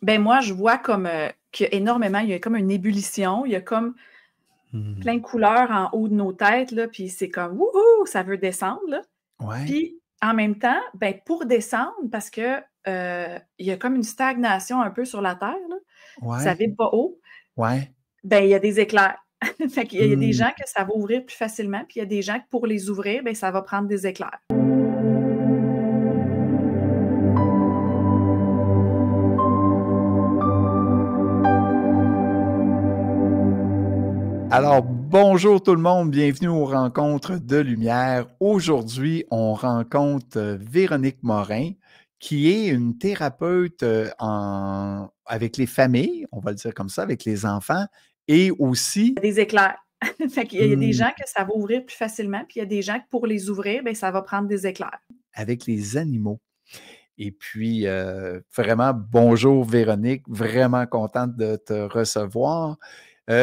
Ben moi, je vois comme qu'il y a énormément, il y a comme une ébullition, il y a comme plein de couleurs en haut de nos têtes, là, puis c'est comme wouhou, ça veut descendre, là. Ouais. Puis en même temps, ben pour descendre, parce que il y a comme une stagnation un peu sur la Terre, là, ça Ouais. vibre pas haut, Ouais. ben il y a des éclairs. Fait qu'il y a des Mmh. gens que ça va ouvrir plus facilement, puis il y a des gens que pour les ouvrir, ben ça va prendre des éclairs. Alors, bonjour tout le monde, bienvenue aux Rencontres de Lumière. Aujourd'hui, on rencontre Véronique Morin, qui est une thérapeute avec les familles, on va le dire comme ça, avec les enfants, et aussi Des éclairs. Fait qu'il y a des mmh, gens que ça va ouvrir plus facilement, puis il y a des gens que pour les ouvrir, ben ça va prendre des éclairs. avec les animaux. Et puis, vraiment, bonjour Véronique, vraiment contente de te recevoir.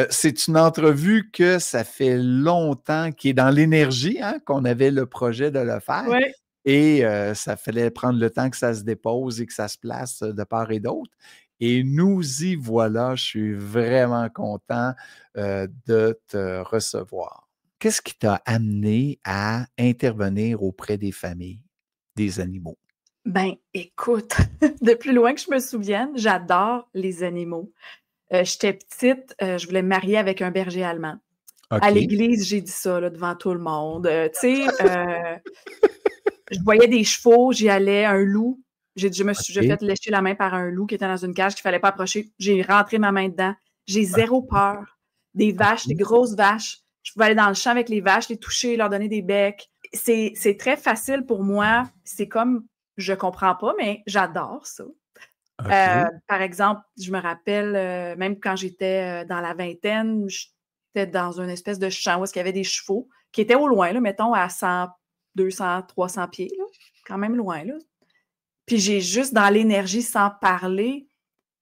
C'est une entrevue que ça fait longtemps, qui est dans l'énergie, hein, qu'on avait le projet de le faire. Oui. Et ça fallait prendre le temps que ça se dépose et que ça se place de part et d'autre. Et nous y voilà, je suis vraiment content de te recevoir. Qu'est-ce qui t'a amené à intervenir auprès des familles, des animaux? Ben, écoute, de plus loin que je me souvienne, j'adore les animaux. J'étais petite, je voulais me marier avec un berger allemand. À OK. l'église, j'ai dit ça là, devant tout le monde. Je voyais des chevaux, j'y allais, un loup. Je me suis déjà OK. fait lécher la main par un loup qui était dans une cage qu'il fallait pas approcher. J'ai rentré ma main dedans. J'ai zéro peur. Des vaches, des OK. grosses vaches. Je pouvais aller dans le champ avec les vaches, les toucher, leur donner des becs. C'est très facile pour moi. C'est comme, je comprends pas, mais j'adore ça. OK. Par exemple, je me rappelle, même quand j'étais dans la vingtaine, j'étais dans une espèce de champ où il y avait des chevaux qui étaient au loin, là, mettons à 100, 200, 300 pieds, là, quand même loin. Là. Puis j'ai juste, dans l'énergie, sans parler,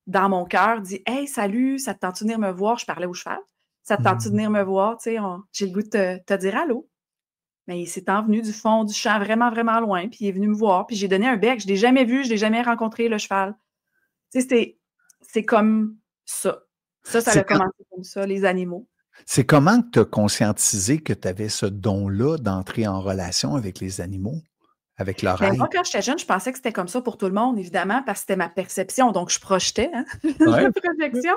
dans mon cœur, dit « Hey, salut, ça te tente de venir me voir? » Je parlais au cheval. « Ça te tente de Mmh. venir me voir? » Tu sais, j'ai le goût de te dire allô. Mais il s'est envenu du fond du champ, vraiment, vraiment loin, puis il est venu me voir, puis j'ai donné un bec. Je ne l'ai jamais vu, je ne l'ai jamais rencontré, le cheval. Tu sais, c'est comme ça. Ça C'est a quand commencé comme ça, les animaux. c'est comment que tu as conscientisé que tu avais ce don-là d'entrer en relation avec les animaux, avec leur Ben moi, être? quand j'étais jeune, je pensais que c'était comme ça pour tout le monde, évidemment, parce que c'était ma perception. Donc, je projetais, hein, Ouais. la projection.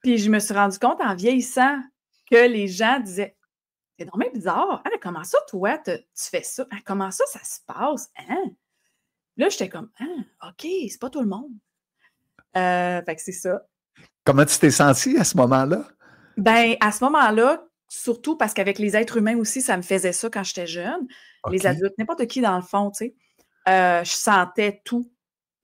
Puis je me suis rendu compte en vieillissant que les gens disaient c'est donc bien bizarre. Hein, comment ça, toi, tu fais ça? Hein, comment ça se passe? Hein? Là, j'étais comme ah, OK, c'est pas tout le monde. Fait que c'est ça. Comment tu t'es sentie à ce moment-là? Ben, à ce moment-là, surtout parce qu'avec les êtres humains aussi, ça me faisait ça quand j'étais jeune. Les OK. adultes, n'importe qui dans le fond, tu sais. Je sentais tout.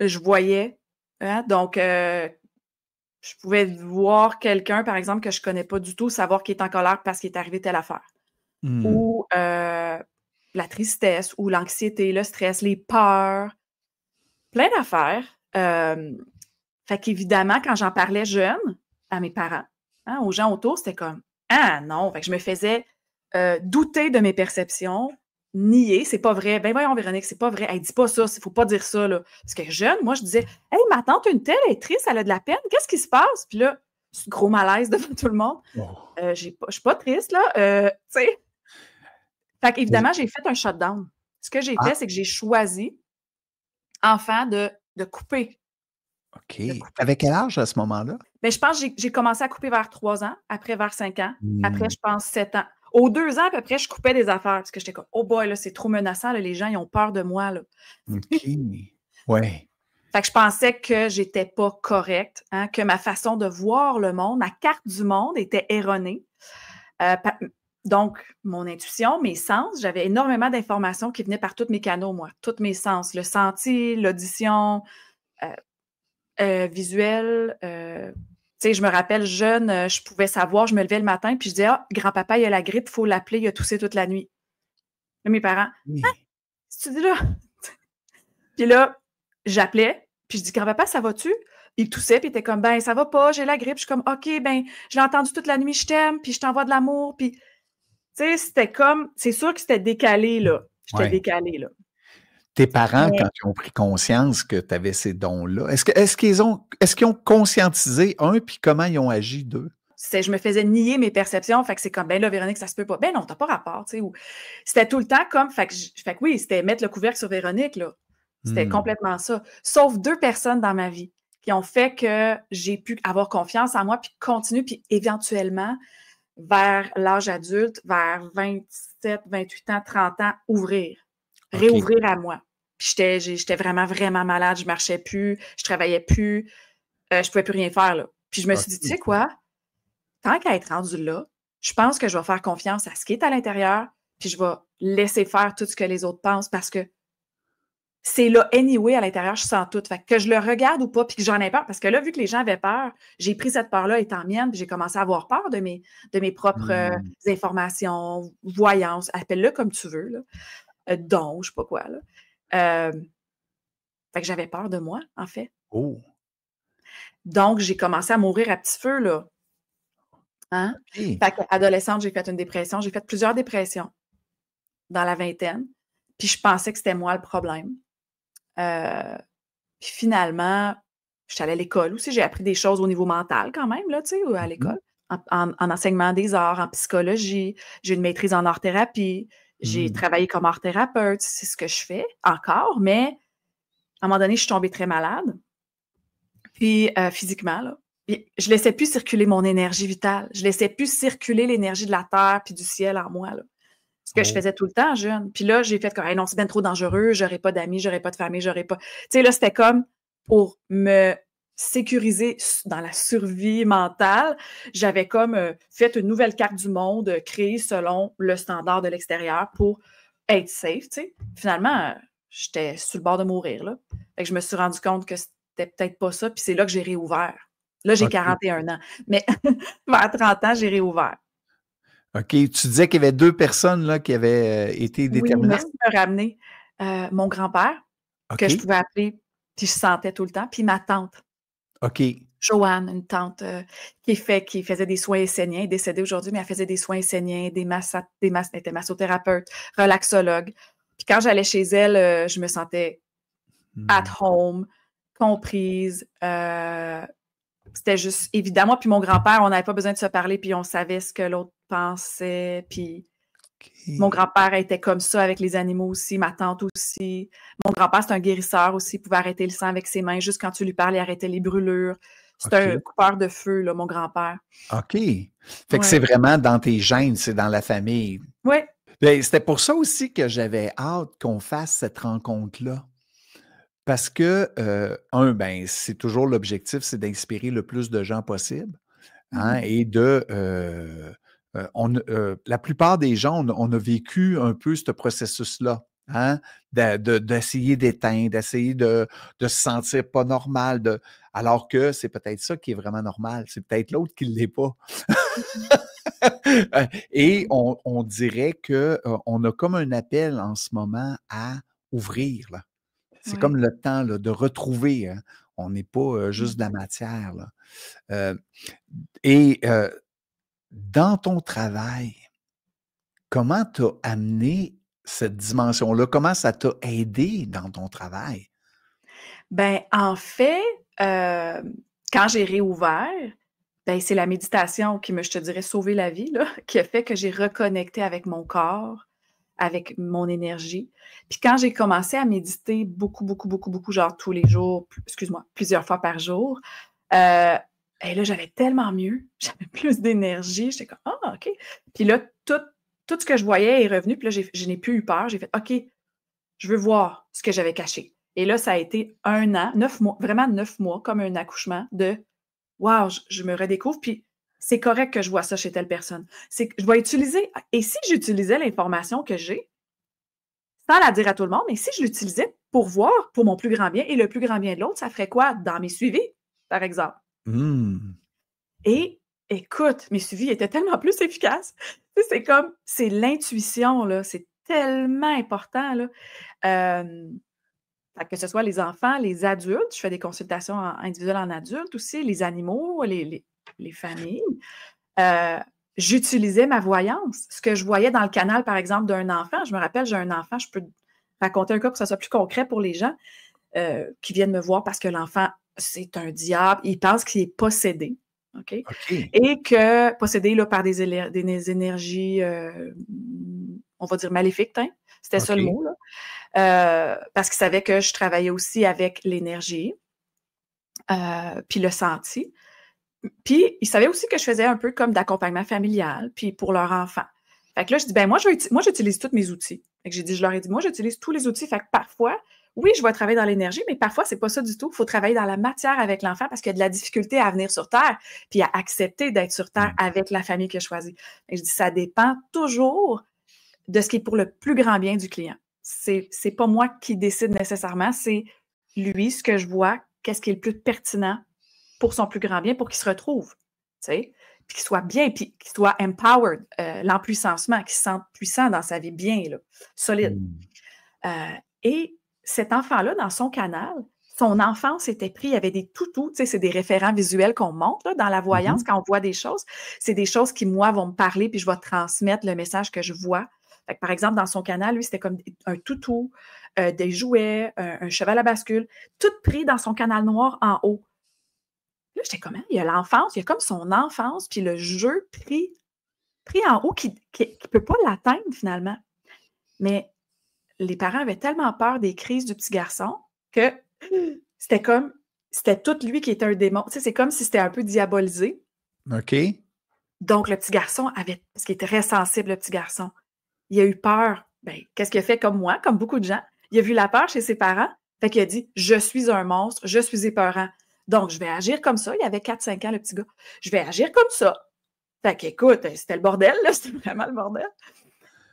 Je voyais. Hein? Donc, je pouvais voir quelqu'un, par exemple, que je connais pas du tout, savoir qu'il est en colère parce qu'il est arrivé telle affaire. Mmh. Ou la tristesse, ou l'anxiété, le stress, les peurs, plein d'affaires. Fait qu'évidemment, quand j'en parlais jeune à mes parents, hein, aux gens autour, c'était comme ah non, fait que je me faisais douter de mes perceptions, nier, c'est pas vrai. Ben voyons, Véronique, c'est pas vrai. Elle dit pas ça, il faut pas dire ça, là. Parce que jeune, moi, je disais hey, ma tante, une telle, elle est triste, elle a de la peine, qu'est-ce qui se passe? Puis là, gros malaise devant tout le monde. Oh. Je suis pas triste, là. Tu sais. Fait qu'évidemment, j'ai fait un shutdown. Ce que j'ai Ah, fait, c'est que j'ai choisi, enfant, de couper. OK. De Tu couper. avais quel âge à ce moment-là? Ben, je pense que j'ai commencé à couper vers 3 ans, après vers 5 ans, après, Mmh. je pense, 7 ans. Aux 2 ans, à peu près, je coupais des affaires parce que j'étais comme oh boy, là, c'est trop menaçant, là, les gens, ils ont peur de moi, là. OK. Ouais. Fait que je pensais que j'étais pas correcte, hein, que ma façon de voir le monde, ma carte du monde était erronée. Donc, mon intuition, mes sens, j'avais énormément d'informations qui venaient par tous mes canaux, moi, tous mes sens, le senti, l'audition, visuel. Tu sais, je me rappelle jeune, je pouvais savoir, je me levais le matin, puis je disais ah, grand-papa, il a la grippe, il faut l'appeler, il a toussé toute la nuit. Là, mes parents, Oui. tu dis là? Puis là, j'appelais, puis je dis grand-papa, ça va-tu? Il toussait, puis il était comme ben, ça va pas, j'ai la grippe. Je suis comme OK, ben, je l'ai entendu toute la nuit, je t'aime, puis je t'envoie de l'amour, puis tu sais, c'était comme, c'est sûr que c'était décalé, là. J'étais Ouais. décalée, là. Tes parents, Mais quand ils ont pris conscience que tu avais ces dons-là, est-ce qu'ils ont conscientisé, puis comment ils ont agi, deux? je me faisais nier mes perceptions, fait que c'est comme, ben là, Véronique, ça se peut pas. Ben non, t'as pas rapport, tu sais. C'était tout le temps comme, fait que oui, c'était mettre le couvercle sur Véronique, là. C'était complètement ça. Sauf 2 personnes dans ma vie qui ont fait que j'ai pu avoir confiance en moi, puis continuer, puis éventuellement, vers l'âge adulte, vers 27, 28 ans, 30 ans, OK. réouvrir à moi. Puis j'étais vraiment, vraiment malade, je marchais plus, je travaillais plus, je pouvais plus rien faire, là. Puis je me suis dit, tu sais OK. quoi? Tant qu'à être rendu là, je pense que je vais faire confiance à ce qui est à l'intérieur, puis je vais laisser faire tout ce que les autres pensent parce que c'est là, anyway, à l'intérieur, je sens tout. Fait que je le regarde ou pas, puis que j'en ai peur, parce que là, vu que les gens avaient peur, j'ai pris cette peur-là étant mienne, puis j'ai commencé à avoir peur de mes propres Mmh. informations, voyances, appelle-le comme tu veux, là, dons, je sais pas quoi, là. Fait que j'avais peur de moi, en fait. Oh! Donc, j'ai commencé à mourir à petit feu, là. Hein? OK. Fait qu'adolescente, j'ai fait une dépression. J'ai fait plusieurs dépressions dans la vingtaine, puis je pensais que c'était moi le problème. Heu, Puis finalement, je suis allée à l'école aussi. J'ai appris des choses au niveau mental quand même, là, tu sais, à Mmh mh. l'école, en enseignement des arts, en psychologie. J'ai une maîtrise en art-thérapie. J'ai Mmh. travaillé comme art-thérapeute. C'est ce que je fais encore, mais à un moment donné, je suis tombée très malade, puis physiquement, là. Puis je laissais plus circuler mon énergie vitale. Je laissais plus circuler l'énergie de la terre puis du ciel en moi, là. Ce que je Oh! faisais tout le temps jeune. Puis là, j'ai fait comme: «Hey non, c'est bien trop dangereux, j'aurai pas d'amis, j'aurai pas de famille, j'aurai pas» tu sais, là, c'était comme pour me sécuriser dans la survie mentale, j'avais comme, fait une nouvelle carte du monde, créée selon le standard de l'extérieur pour être safe, tu sais. Finalement, j'étais sur le bord de mourir, là. Fait que je me suis rendu compte que c'était peut-être pas ça, puis c'est là que j'ai réouvert. Là, j'ai OK. 41 ans, mais vers 30 ans, j'ai réouvert. OK. Tu disais qu'il y avait 2 personnes là qui avaient, été Oui, merci déterminantes? de me ramener. Mon grand-père, que je OK. pouvais appeler, puis je sentais tout le temps, puis ma tante, OK. Joanne, une tante, qui faisait des soins esséniens, elle est décédée aujourd'hui, mais elle faisait des soins esséniens, elle était massothérapeute, relaxologue. Puis quand j'allais chez elle, je me sentais at Mmh. home, comprise, c'était juste évident. Moi puis mon grand-père, on n'avait pas besoin de se parler, puis on savait ce que l'autre pensait, puis mon OK. grand-père était comme ça avec les animaux aussi, ma tante aussi. Mon grand-père, c'est un guérisseur aussi, il pouvait arrêter le sang avec ses mains. Juste quand tu lui parles, il arrêtait les brûlures. C'est un OK. coupeur de feu, là, mon grand-père. OK. Fait que c'est Ouais. vraiment dans tes gènes, c'est dans la famille. Ouais. Beh, c'était pour ça aussi que j'avais hâte qu'on fasse cette rencontre-là. Parce que, ben, c'est toujours l'objectif, c'est d'inspirer le plus de gens possible, hein, Mhm. et la plupart des gens, on a vécu un peu ce processus-là, hein, d'essayer d'éteindre, d'essayer de se sentir pas normal, alors que c'est peut-être ça qui est vraiment normal, c'est peut-être l'autre qui ne l'est pas. Mhm. Et on dirait que, on a comme un appel en ce moment à ouvrir, là. C'est comme Ouais. le temps, là, de retrouver, hein. On n'est pas, juste de la Mhm. matière, là. Heu et dans ton travail, comment tu as amené cette dimension-là? Comment ça t'a aidé dans ton travail? Ben, en fait, quand j'ai réouvert, ben, c'est la méditation qui m'a, je te dirais, sauvé la vie, là, qui a fait que j'ai reconnecté avec mon corps, avec mon énergie. Puis quand j'ai commencé à méditer beaucoup, beaucoup, beaucoup, beaucoup, genre tous les jours, excuse-moi, plusieurs fois par jour, et là, j'avais tellement mieux, j'avais plus d'énergie, j'étais comme: «Ah OK». Puis là, tout ce que je voyais est revenu, puis là, je n'ai plus eu peur, j'ai fait: «OK, je veux voir ce que j'avais caché». Et là, ça a été 1 an, 9 mois, vraiment 9 mois, comme un accouchement de wow, je me redécouvre, puis c'est correct que je vois ça chez telle personne. C'est que je vais utiliser et si j'utilisais l'information que j'ai, sans la dire à tout le monde, mais si je l'utilisais pour voir pour mon plus grand bien et le plus grand bien de l'autre, ça ferait quoi dans mes suivis, par exemple? Mmh. Et écoute, mes suivis étaient tellement plus efficaces. Tu sais, c'est l'intuition, là, c'est tellement important, là. Hem, Fait que ce soit les enfants, les adultes, je fais des consultations individuelles en adultes aussi, les animaux, les familles. Heu, J'utilisais ma voyance. Ce que je voyais dans le canal, par exemple, d'un enfant, je me rappelle, j'ai un enfant, je peux raconter un cas pour que ça soit plus concret pour les gens qui viennent me voir parce que l'enfant, c'est un diable. Il pense qu'il est possédé. OK? Et que possédé là, par des énergies, on va dire maléfiques, hein? C'était ça le mot, là. Parce qu'il savait que je travaillais aussi avec l'énergie, puis le senti. Puis, il savait aussi que je faisais un peu comme d'accompagnement familial, puis pour leur enfant. Fait que là, je dis, moi, j'utilise tous mes outils. Fait que je leur ai dit, moi, j'utilise tous les outils. Fait que parfois, oui, je vais travailler dans l'énergie, mais parfois, c'est pas ça du tout. Il faut travailler dans la matière avec l'enfant parce qu'il y a de la difficulté à venir sur Terre, puis à accepter d'être sur Terre avec la famille qu'il a choisie. Et je dis, ça dépend toujours de ce qui est pour le plus grand bien du client. C'est pas moi qui décide nécessairement, c'est lui, ce que je vois, qu'est-ce qui est le plus pertinent pour son plus grand bien, pour qu'il se retrouve, tu sais, puis qu'il soit bien, puis qu'il soit empowered, l'empuissancement, qu'il se sente puissant dans sa vie, bien, là, solide. Et cet enfant-là, dans son canal, son enfance était pris, il y avait des toutous, tu sais, c'est des référents visuels qu'on montre là, dans la voyance quand on voit des choses. C'est des choses qui, moi, vont me parler, puis je vais transmettre le message que je vois. Fait que, par exemple, dans son canal, lui, c'était comme un toutou, des jouets, un cheval à bascule, tout pris dans son canal noir en haut. Là, j'étais comme, il y a l'enfance, il y a comme son enfance, puis le jeu pris en haut qui ne peut pas l'atteindre finalement. Mais les parents avaient tellement peur des crises du petit garçon que c'était tout lui qui était un démon. Tu sais, c'est comme si c'était un peu diabolisé. OK. Donc, le petit garçon parce qu'il était très sensible, le petit garçon, il a eu peur. Ben, qu'est-ce qu'il a fait comme moi, comme beaucoup de gens? Il a vu la peur chez ses parents, fait qu'il a dit, je suis un monstre, je suis épeurant. Donc, je vais agir comme ça. Il avait 4-5 ans, le petit gars. Je vais agir comme ça. Fait qu'écoute, c'était le bordel, là. C'était vraiment le bordel.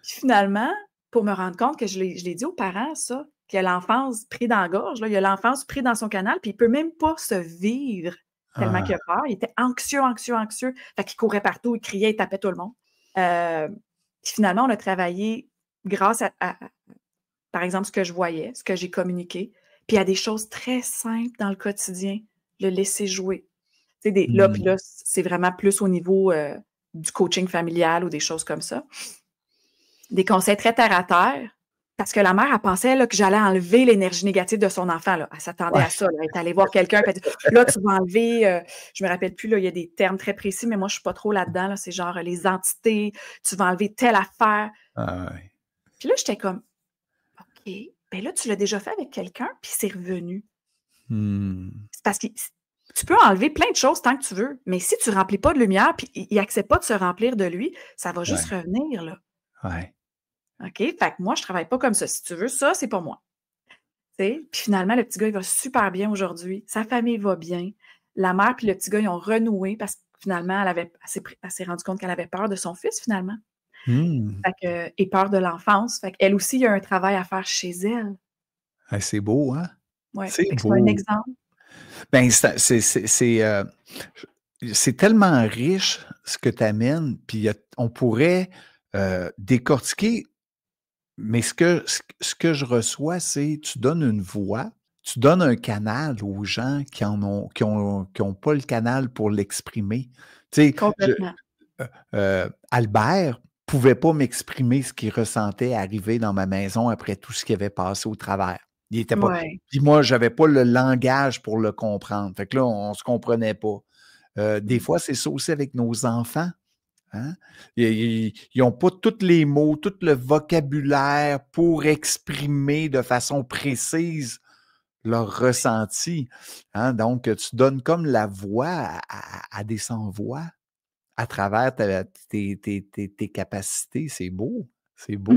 Puis finalement, pour me rendre compte que je l'ai dit aux parents, ça, qu'il y a l'enfance pris dans la gorge, là. Il y a l'enfance pris dans son canal, puis il ne peut même pas se vivre tellement qu'il a peur. Il était anxieux. Fait qu'il courait partout, il criait, il tapait tout le monde. Puis finalement, on a travaillé grâce à, par exemple, ce que je voyais, ce que j'ai communiqué, puis à des choses très simples dans le quotidien. Le laisser jouer. Tu sais, là, c'est vraiment plus au niveau du coaching familial ou des choses comme ça. Des conseils très terre à terre, parce que la mère, elle pensait là, que j'allais enlever l'énergie négative de son enfant. Là. Elle s'attendait à ça. Là. Elle est allée voir quelqu'un, puis elle dit, là, tu vas enlever, je me rappelle plus, là, il y a des termes très précis, mais moi, je suis pas trop là-dedans. Là. C'est genre les entités, tu vas enlever telle affaire. Puis là, j'étais comme, OK, ben là, tu l'as déjà fait avec quelqu'un, puis c'est revenu. C'est parce que tu peux enlever plein de choses tant que tu veux, mais si tu ne remplis pas de lumière puis il n'accepte pas de se remplir de lui, ça va juste revenir, là. OK? Fait que moi, je ne travaille pas comme ça. Si tu veux ça, c'est pas moi. T'sais? Puis finalement, le petit gars, il va super bien aujourd'hui. Sa famille va bien. La mère puis le petit gars, ils ont renoué parce que finalement, elle s'est rendue compte qu'elle avait peur de son fils, finalement. Et peur de l'enfance. Fait qu'elle aussi, il y a un travail à faire chez elle. C'est beau, hein? Ouais. C'est un exemple. Ben, c'est tellement riche ce que tu amènes, puis on pourrait décortiquer, mais ce que je reçois, c'est tu donnes une voix, tu donnes un canal aux gens qui ont pas le canal pour l'exprimer. Tu sais, complètement. Albert pouvait pas m'exprimer ce qu'il ressentait arriver dans ma maison après tout ce qui avait passé au travers. Il était pas. Puis moi, j'avais pas le langage pour le comprendre. Fait que là, on se comprenait pas. Des fois, c'est ça aussi avec nos enfants. Hein? Ils n'ont pas tous les mots, tout le vocabulaire pour exprimer de façon précise leur ressenti. Hein? Donc, tu donnes comme la voix à des sans-voix à travers tes capacités. C'est beau. C'est beau.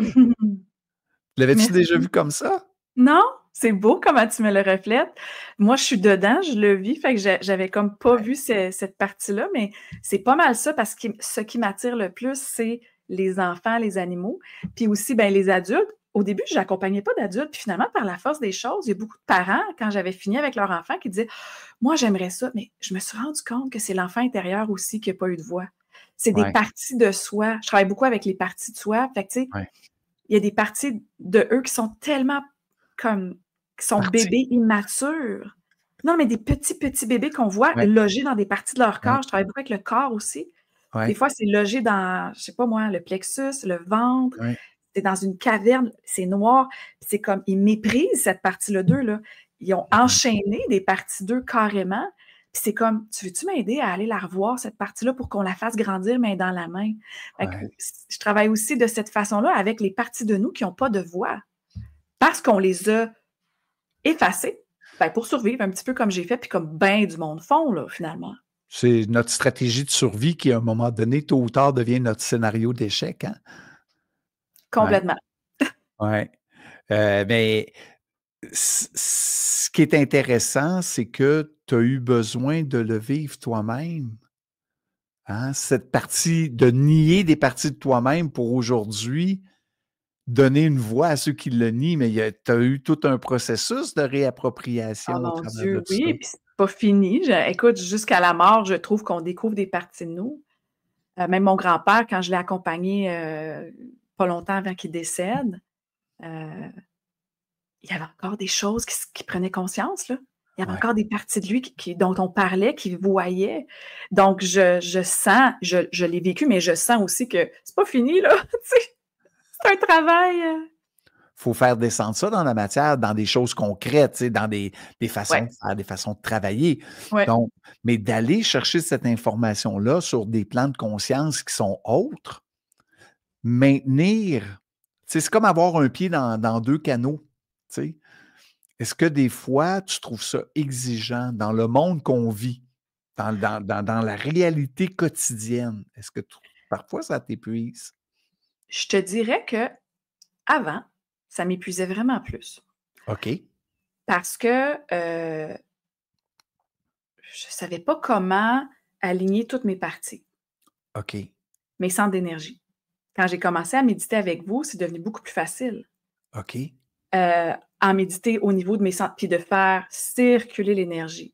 L'avais-tu déjà vu comme ça? Non, c'est beau comment tu me le reflètes. Moi, je suis dedans, je le vis, fait que j'avais comme pas vu cette partie-là, mais c'est pas mal ça parce que ce qui m'attire le plus, c'est les enfants, les animaux, puis aussi ben, les adultes. Au début, je n'accompagnais pas d'adultes, puis finalement, par la force des choses, il y a beaucoup de parents, quand j'avais fini avec leur enfant, qui disaient « Moi, j'aimerais ça », mais je me suis rendu compte que c'est l'enfant intérieur aussi qui n'a pas eu de voix. C'est des parties de soi. Je travaille beaucoup avec les parties de soi, fait que tu sais, il y a des parties de eux qui sont tellement qui sont bébés immatures. Non, mais des petits bébés qu'on voit logés dans des parties de leur corps. Je travaille beaucoup avec le corps aussi. Des fois, c'est logé dans, je sais pas moi, le plexus, le ventre. c'est dans une caverne, c'est noir, c'est comme, ils méprisent cette partie-là d'eux, là. Ils ont enchaîné des parties d'eux carrément, puis c'est comme, tu veux-tu m'aider à aller la revoir, cette partie-là, pour qu'on la fasse grandir main dans la main? Fait que je travaille aussi de cette façon-là avec les parties de nous qui n'ont pas de voix, parce qu'on les a effacées, ben, pour survivre, un petit peu comme j'ai fait, puis comme ben du monde font, là, finalement. C'est notre stratégie de survie qui, à un moment donné, tôt ou tard, devient notre scénario d'échec, hein? Complètement. Ouais. Mais ce qui est intéressant, c'est que tu as eu besoin de le vivre toi-même. Hein? Cette partie, de nier des parties de toi-même pour aujourd'hui donner une voix à ceux qui le nient, mais tu as eu tout un processus de réappropriation Oh au mon travers de Dieu, tout ça. oui, puis c'est pas fini. Écoute, jusqu'à la mort, je trouve qu'on découvre des parties de nous. Même mon grand-père, quand je l'ai accompagné pas longtemps avant qu'il décède, il y avait encore des choses qui prenaient conscience, là. Il y avait encore des parties de lui dont on parlait, qu'il voyait. Donc, je sens, je l'ai vécu, mais je sens aussi que c'est pas fini, là. C'est un travail. Faut faire descendre ça dans la matière, dans des choses concrètes, tu sais, dans des façons Ouais, de faire, des façons de travailler. ouais. Donc, mais d'aller chercher cette information-là sur des plans de conscience qui sont autres, maintenir, tu sais, c'est comme avoir un pied dans 2 canaux, tu sais. Est-ce que des fois, tu trouves ça exigeant dans le monde qu'on vit, dans la réalité quotidienne? Est-ce que parfois ça t'épuise? Je te dirais que avant, ça m'épuisait vraiment plus. OK, Parce que je savais pas comment aligner toutes mes parties, OK, mes centres d'énergie. Quand j'ai commencé à méditer avec vous, c'est devenu beaucoup plus facile. OK, En méditer au niveau de mes centres, puis de faire circuler l'énergie.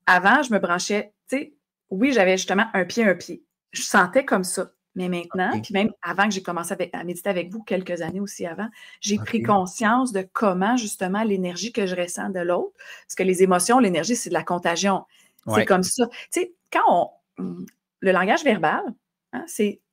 Avant, je me branchais, tu sais, oui, j'avais justement un pied. Je sentais comme ça. Mais maintenant, OK, puis même avant que j'ai commencé à méditer avec vous, quelques années aussi avant, j'ai pris OK. conscience de comment justement l'énergie que je ressens de l'autre, parce que les émotions, l'énergie, c'est de la contagion. C'est Ouais. comme ça. Tu sais, le langage verbal, hein,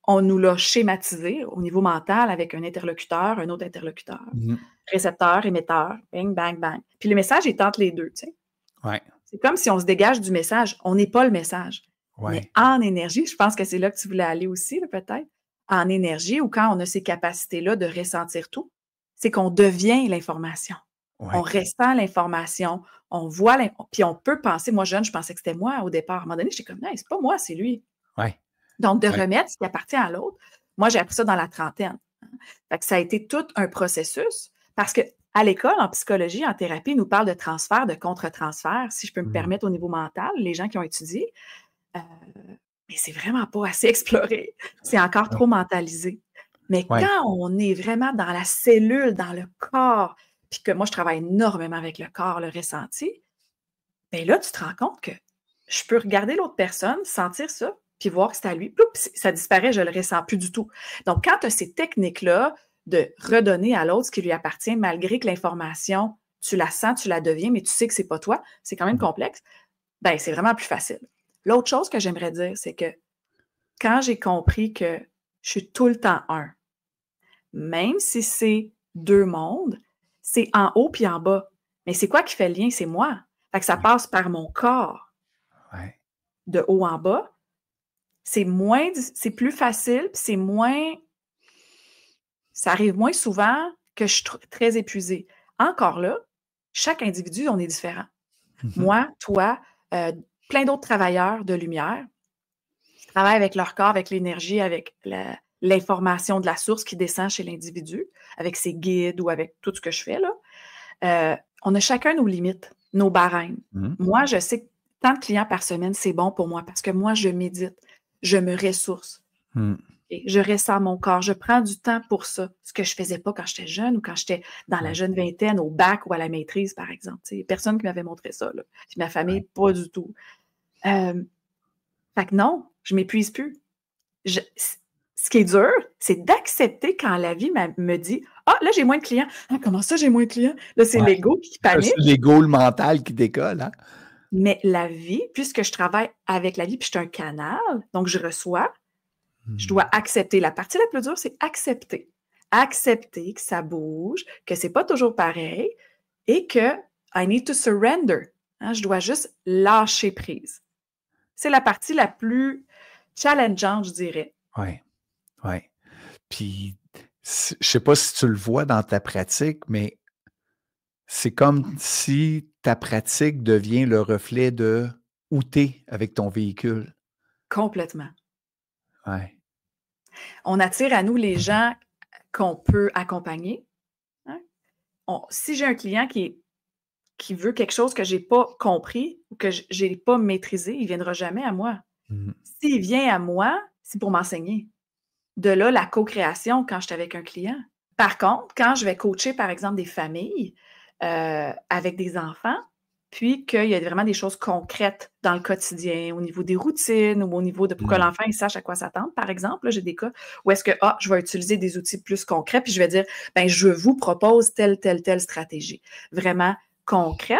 on nous l'a schématisé au niveau mental avec un interlocuteur, un autre interlocuteur, Mmh. récepteur, émetteur, bing, bang, bang. Puis le message est entre les deux, tu sais. Ouais, C'est comme si on se dégage du message. On n'est pas le message. Mais ouais, en énergie, je pense que c'est là que tu voulais aller aussi, là, peut-être. En énergie, ou quand on a ces capacités-là de ressentir tout, c'est qu'on devient l'information. On ouais, ressent l'information, on voit, puis on peut penser, moi jeune, je pensais que c'était moi au départ. À un moment donné, j'étais comme, non, c'est pas moi, c'est lui. ouais, Donc, de ouais. remettre ce qui appartient à l'autre. Moi, j'ai appris ça dans la trentaine. Fait que ça a été tout un processus parce que à l'école, en psychologie, en thérapie, ils nous parlent de transfert, de contre-transfert, si je peux me Mmh. permettre au niveau mental, les gens qui ont étudié. Euh, mais c'est vraiment pas assez exploré. C'est encore Ouais, trop mentalisé. Mais ouais, quand on est vraiment dans la cellule, dans le corps, puis que moi, je travaille énormément avec le corps, le ressenti, bien là, tu te rends compte que je peux regarder l'autre personne, sentir ça, puis voir que c'est à lui. Ploup, ça disparaît, je le ressens plus du tout. Donc, quand tu as ces techniques-là de redonner à l'autre ce qui lui appartient, malgré que l'information, tu la sens, tu la deviens, mais tu sais que c'est pas toi, c'est quand même mmh, complexe, ben c'est vraiment plus facile. L'autre chose que j'aimerais dire, c'est que quand j'ai compris que je suis tout le temps un, même si c'est deux mondes, c'est en haut puis en bas. Mais c'est quoi qui fait le lien? C'est moi. Fait que ça ouais, passe par mon corps ouais, de haut en bas. C'est plus facile, puis ça arrive moins souvent que je suis très épuisée. Encore là, chaque individu, on est différent. mmh. Moi, toi, plein d'autres travailleurs de lumière qui travaillent avec leur corps, avec l'énergie, avec l'information de la source qui descend chez l'individu, avec ses guides ou avec tout ce que je fais, là. On a chacun nos limites, nos barèmes. Mmh. Moi, je sais que tant de clients par semaine, c'est bon pour moi parce que moi, je médite, je me ressource. Mmh. Et je ressens mon corps, je prends du temps pour ça, ce que je faisais pas quand j'étais jeune ou quand j'étais dans la Ouais, jeune vingtaine, au bac ou à la maîtrise, par exemple. Tu sais, personne qui m'avait montré ça, là. Puis ma famille, ouais. pas du tout. Fait que non, je m'épuise plus. Ce qui est dur, c'est d'accepter quand la vie me dit: «Ah, là, j'ai moins de clients». «Ah, comment ça, j'ai moins de clients?» Là, c'est Ouais. l'ego qui Ça, c'est panique. l'ego, le mental qui décolle, hein? Mais la vie, puisque je travaille avec la vie, puis je suis un canal, donc je reçois, je Mmh. dois accepter. La partie la plus dure, c'est accepter. accepter que ça bouge, que c'est pas toujours pareil et que I need to surrender. Hein, je dois juste lâcher prise. C'est la partie la plus challengeante, je dirais. Oui, oui. Puis, je sais pas si tu le vois dans ta pratique, mais c'est comme si ta pratique devient le reflet de où tu es avec ton véhicule. Complètement. Ouais. On attire à nous les gens qu'on peut accompagner. Hein. Si j'ai un client qui veut quelque chose que je n'ai pas compris ou que je n'ai pas maîtrisé, il ne viendra jamais à moi. Mmh. S'il vient à moi, c'est pour m'enseigner. De là, la co-création quand je suis avec un client. Par contre, quand je vais coacher, par exemple, des familles avec des enfants, puis qu'il y a vraiment des choses concrètes dans le quotidien, au niveau des routines ou au niveau de pour que l'enfant il sache à quoi s'attendre, par exemple, là, j'ai des cas où est-ce que je vais utiliser des outils plus concrets, puis je vais dire, ben je vous propose telle stratégie, vraiment concrète,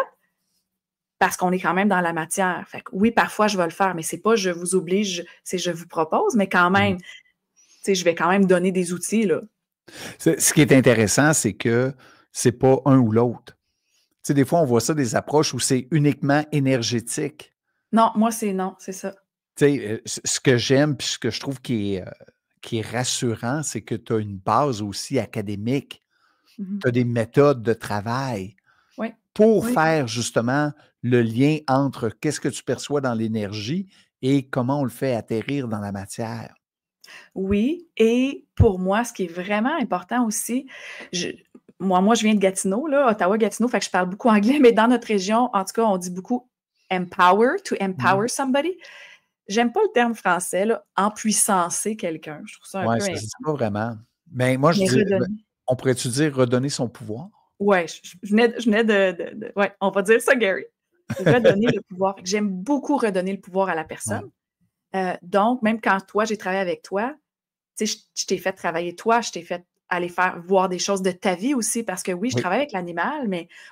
parce qu'on est quand même dans la matière. Fait que oui, parfois je vais le faire, mais c'est pas je vous oblige, c'est je vous propose, mais quand même, tu sais, je vais quand même donner des outils, là. Ce qui est intéressant, c'est que c'est pas un ou l'autre. Tu sais, des fois, on voit ça des approches où c'est uniquement énergétique. Non, moi, non, c'est ça. Tu sais, ce que j'aime puis ce que je trouve qui est rassurant, c'est que tu as une base aussi académique. Mhm. Tu as des méthodes de travail Oui. pour Oui. faire justement le lien entre qu'est-ce que tu perçois dans l'énergie et comment on le fait atterrir dans la matière. Oui, et pour moi, ce qui est vraiment important aussi, moi, je viens de Gatineau, là, Ottawa-Gatineau, fait que je parle beaucoup anglais, mais dans notre région, en tout cas, on dit beaucoup empower, to empower somebody. J'aime pas le terme français, là, empuissancer quelqu'un. Je trouve ça un Oui, peu ça ne se dit pas vraiment. Mais moi, je mais dis, redonner. on pourrait-tu dire redonner son pouvoir? Ouais, je venais ouais, on va dire ça, Gary. Redonner le pouvoir. Fait que j'aime beaucoup redonner le pouvoir à la personne. Donc, même quand toi, j'ai travaillé avec toi, tu sais, je t'ai fait travailler toi, je t'ai fait aller faire voir des choses de ta vie aussi, parce que oui, je travaille avec l'animal,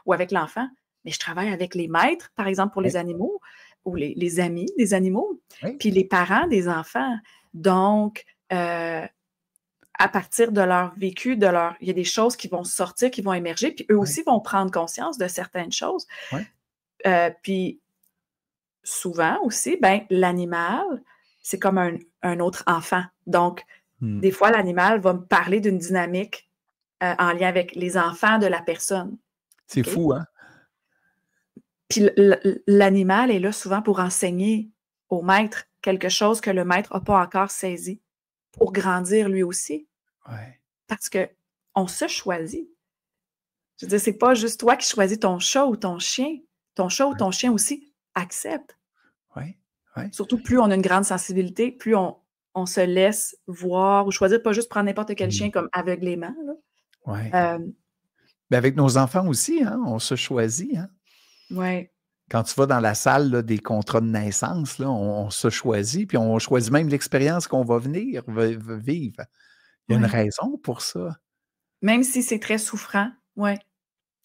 ou avec l'enfant, mais je travaille avec les maîtres, par exemple, pour les animaux, ou les amis des animaux, puis les parents des enfants. Donc, à partir de leur vécu, il y a des choses qui vont sortir, qui vont émerger, puis eux aussi vont prendre conscience de certaines choses. Puis souvent aussi, ben, l'animal, c'est comme un autre enfant. Donc, des fois, l'animal va me parler d'une dynamique en lien avec les enfants de la personne. C'est fou, hein? Puis l'animal est là souvent pour enseigner au maître quelque chose que le maître n'a pas encore saisi, pour grandir lui aussi. Parce qu'on se choisit. Je veux dire, c'est pas juste toi qui choisis ton chat ou ton chien. Ton chat ou ton chien aussi accepte. Surtout, plus on a une grande sensibilité, plus on se laisse voir ou choisir, pas juste prendre n'importe quel chien comme aveuglément. Là. Ben avec nos enfants aussi, hein, on se choisit. Hein? Oui. Quand tu vas dans la salle là, des contrats de naissance, là, on se choisit, puis on choisit même l'expérience qu'on va venir vivre. Il y a une raison pour ça. Même si c'est très souffrant, oui.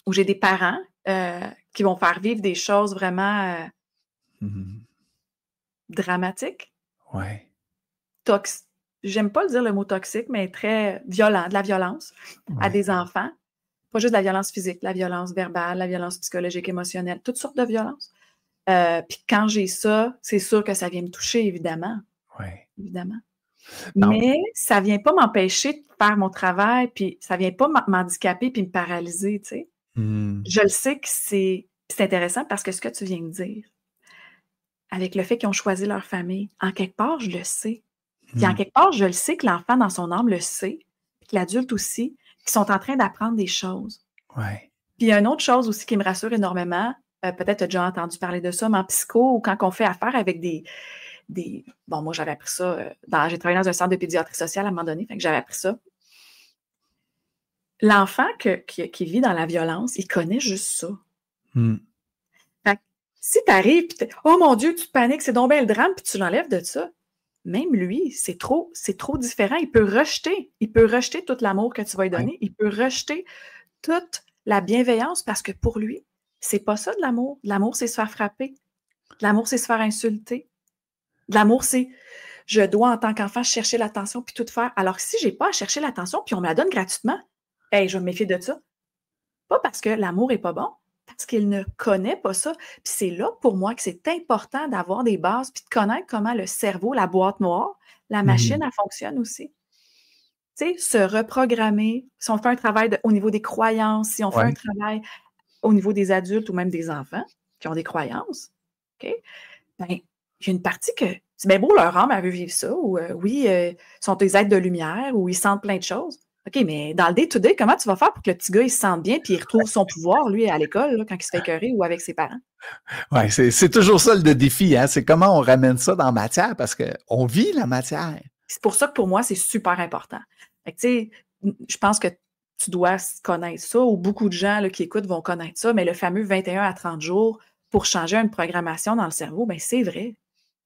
Ou j'ai des parents qui vont faire vivre des choses vraiment dramatiques. J'aime pas le dire le mot toxique, mais très violent, de la violence à des enfants. Pas juste de la violence physique, la violence verbale, la violence psychologique, émotionnelle, toutes sortes de violences. Puis quand j'ai ça, c'est sûr que ça vient me toucher, évidemment. Évidemment. Non. Mais ça vient pas m'empêcher de faire mon travail, puis ça vient pas m'handicaper puis me paralyser, tu sais. Je le sais que c'est intéressant parce que ce que tu viens de dire, avec le fait qu'ils ont choisi leur famille, en quelque part, je le sais. Puis en quelque part, je le sais que l'enfant dans son âme le sait, puis que l'adulte aussi, qui sont en train d'apprendre des choses. Puis il y a une autre chose aussi qui me rassure énormément, peut-être tu as déjà entendu parler de ça, mais en psycho, ou quand on fait affaire avec des bon, moi j'avais appris ça, j'ai travaillé dans un centre de pédiatrie sociale à un moment donné, fait que j'avais appris ça. L'enfant qui vit dans la violence, il connaît juste ça. Fait que si tu arrives, puis oh mon Dieu, tu te paniques, c'est donc bien le drame, puis tu l'enlèves de ça, même lui, c'est trop différent. Il peut rejeter tout l'amour que tu vas lui donner. Il peut rejeter toute la bienveillance parce que pour lui, c'est pas ça de l'amour. De l'amour, c'est se faire frapper. De l'amour, c'est se faire insulter. De l'amour, c'est je dois, en tant qu'enfant, chercher l'attention puis tout faire. Alors que si j'ai pas à chercher l'attention puis on me la donne gratuitement, hey, je vais me méfier de ça. Pas parce que l'amour est pas bon, parce qu'il ne connaît pas ça. Puis c'est là, pour moi, que c'est important d'avoir des bases puis de connaître comment le cerveau, la boîte noire, la machine, elle fonctionne aussi. Tu sais, se reprogrammer, si on fait un travail au niveau des croyances, si on fait un travail au niveau des adultes ou même des enfants qui ont des croyances, OK? Ben, il y a une partie que c'est bien beau, leur âme, elle veut vivre ça, ou oui, ils sont des êtres de lumière, ou ils sentent plein de choses. OK, mais dans le day-to-day, comment tu vas faire pour que le petit gars, il se sente bien puis il retrouve son pouvoir, lui, à l'école, là, quand il se fait écœurer ou avec ses parents? Oui, c'est toujours ça le défi, hein? C'est comment on ramène ça dans la matière, parce qu'on vit la matière. C'est pour ça que pour moi, c'est super important. Fait que, tu sais, je pense que tu dois connaître ça, ou beaucoup de gens là, qui écoutent vont connaître ça, mais le fameux 21 à 30 jours pour changer une programmation dans le cerveau, ben c'est vrai.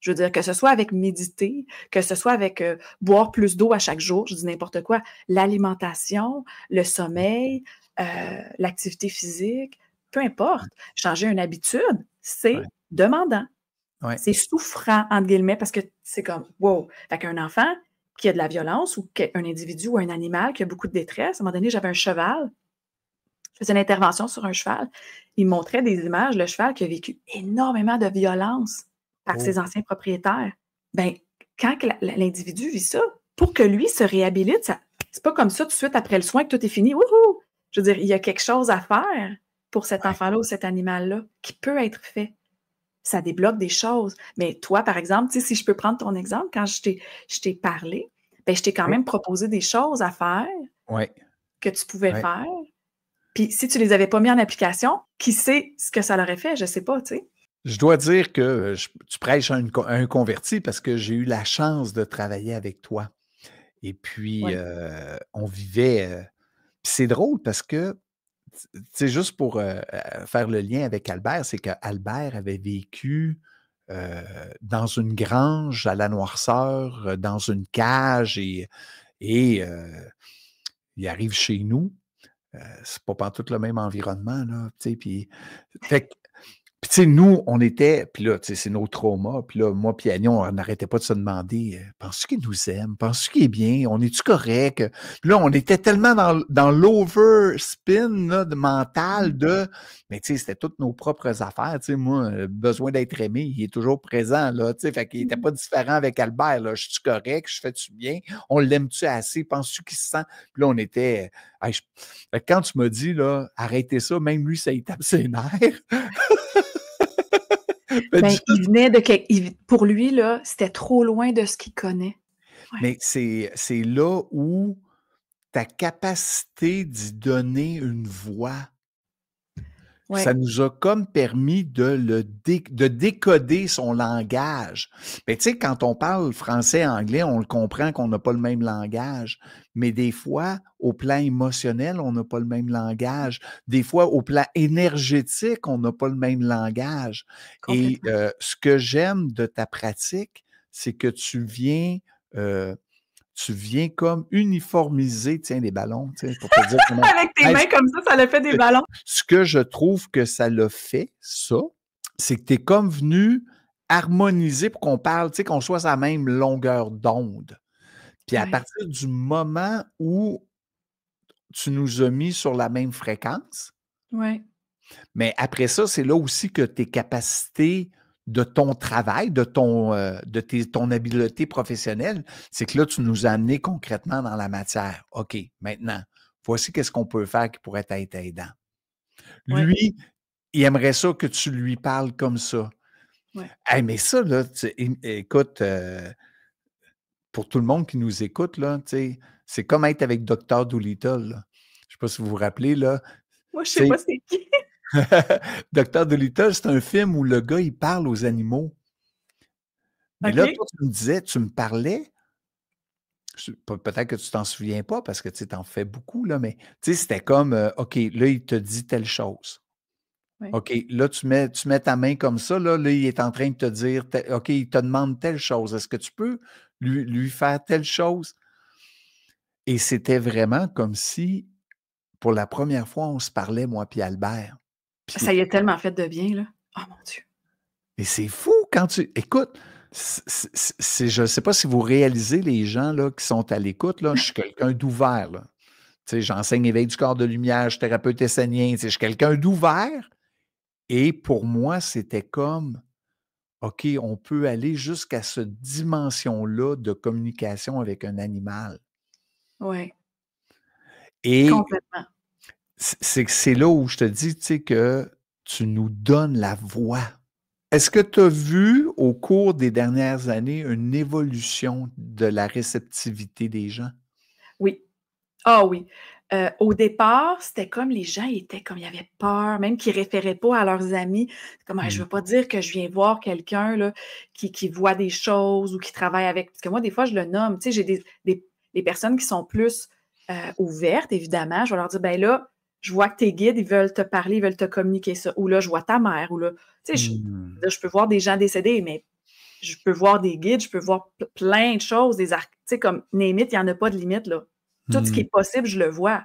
Je veux dire, que ce soit avec méditer, que ce soit avec boire plus d'eau à chaque jour, je dis n'importe quoi, l'alimentation, le sommeil, l'activité physique, peu importe. Changer une habitude, c'est demandant. Ouais. C'est souffrant, entre guillemets, parce que c'est comme, wow. Fait qu'un enfant qui a de la violence ou un individu ou un animal qui a beaucoup de détresse, à un moment donné, j'avais un cheval. Je faisais une intervention sur un cheval. Il me montrait des images, le cheval qui a vécu énormément de violence par ses anciens propriétaires. Ben, quand l'individu vit ça, pour que lui se réhabilite, c'est pas comme ça tout de suite après le soin que tout est fini. Wouhou! Je veux dire, il y a quelque chose à faire pour cet enfant-là ou cet animal-là qui peut être fait. Ça débloque des choses. Mais toi, par exemple, si je peux prendre ton exemple, quand je t'ai parlé, ben, je t'ai quand même proposé des choses à faire que tu pouvais faire. Puis si tu les avais pas mis en application, qui sait ce que ça l'aurait fait? Je sais pas, tu sais. Je dois dire que tu prêches un converti, parce que j'ai eu la chance de travailler avec toi. Et puis, on vivait... Puis c'est drôle parce que, c'est juste pour faire le lien avec Albert, c'est qu'Albert avait vécu dans une grange à la noirceur, dans une cage, et il arrive chez nous. C'est pas pantoute le même environnement, là, tu sais, puis tu sais, nous, on était, puis là, tu sais, c'est nos traumas, puis là, moi puis Agnon, on n'arrêtait pas de se demander, penses-tu qu'il nous aime? Penses-tu qu'il est bien? On est-tu correct? Puis là, on était tellement dans l'overspin là, de mental mais tu sais, c'était toutes nos propres affaires, tu sais, moi, besoin d'être aimé, il est toujours présent, là, tu sais, fait qu'il n'était pas différent avec Albert, là, je suis correct, je fais-tu bien? On l'aime-tu assez? Penses-tu qu'il se sent? Puis là, on était, fait que quand tu m'as dit, là, arrêtez ça, même lui, ça y tape ses nerfs. Ben, il venait pour lui, là, c'était trop loin de ce qu'il connaît. Ouais. Mais c'est là où ta capacité d'y donner une voix, ça nous a comme permis de décoder son langage. Mais tu sais, quand on parle français, anglais, on le comprend qu'on n'a pas le même langage. Mais des fois, au plan émotionnel, on n'a pas le même langage. Des fois, au plan énergétique, on n'a pas le même langage. Et ce que j'aime de ta pratique, c'est que tu viens comme uniformiser, tiens, les ballons, tu sais, pour te dire comment... Avec tes mains comme ça l'a fait des ballons. Ce que je trouve que ça l'a fait, ça, c'est que tu es comme venu harmoniser pour qu'on parle, tu sais, qu'on soit à la même longueur d'onde. Puis à partir du moment où tu nous as mis sur la même fréquence, mais après ça, c'est là aussi que tes capacités de ton travail, de ton habileté professionnelle, c'est que là, tu nous as amenés concrètement dans la matière. OK, maintenant, voici qu'est-ce qu'on peut faire qui pourrait être aidant. Lui, il aimerait ça que tu lui parles comme ça. Hey, mais ça, là, écoute, pour tout le monde qui nous écoute, là, c'est comme être avec Dr. Dolittle. Là. Je ne sais pas si vous vous rappelez. Là. Moi, je ne sais pas c'est qui. Dr. Dolittle, c'est un film où le gars, il parle aux animaux. Mais là, toi, tu me disais, tu me parlais, peut-être que tu t'en souviens pas parce que tu en fais beaucoup, là, mais c'était comme, OK, là, il te dit telle chose. OK, là, tu mets ta main comme ça, là, il est en train de te dire, OK, il te demande telle chose. Est-ce que tu peux lui faire telle chose? Et c'était vraiment comme si, pour la première fois, on se parlait, moi puis Albert. Ça y a tellement fait de bien, là. Oh mon Dieu. Mais c'est fou quand tu... Écoute, Je ne sais pas si vous réalisez, les gens là, qui sont à l'écoute, là, je suis quelqu'un d'ouvert. Là. J'enseigne éveil du corps de lumière, je suis thérapeute essénien, je suis quelqu'un d'ouvert. Et pour moi, c'était comme, OK, on peut aller jusqu'à cette dimension-là de communication avec un animal. Oui, Et complètement. c'est là où je te dis, que tu nous donnes la voix. Est-ce que tu as vu au cours des dernières années une évolution de la réceptivité des gens? Oui. Ah oui. Au départ, c'était comme les gens étaient comme, ils avaient peur, même qu'ils référaient pas à leurs amis. Comme, je veux pas dire que je viens voir quelqu'un là, qui voit des choses ou qui travaille avec. Parce que moi, des fois, je le nomme. Tu sais, j'ai des personnes qui sont plus ouvertes, évidemment. Je vais leur dire, ben là, je vois que tes guides, ils veulent te parler, ils veulent te communiquer ça. Ou là, je vois ta mère. Ou là, tu sais, je peux voir des gens décédés, mais je peux voir des guides, je peux voir plein de choses, des arcs. Tu sais, comme name it, il n'y en a pas de limite, là. Tout ce qui est possible, je le vois.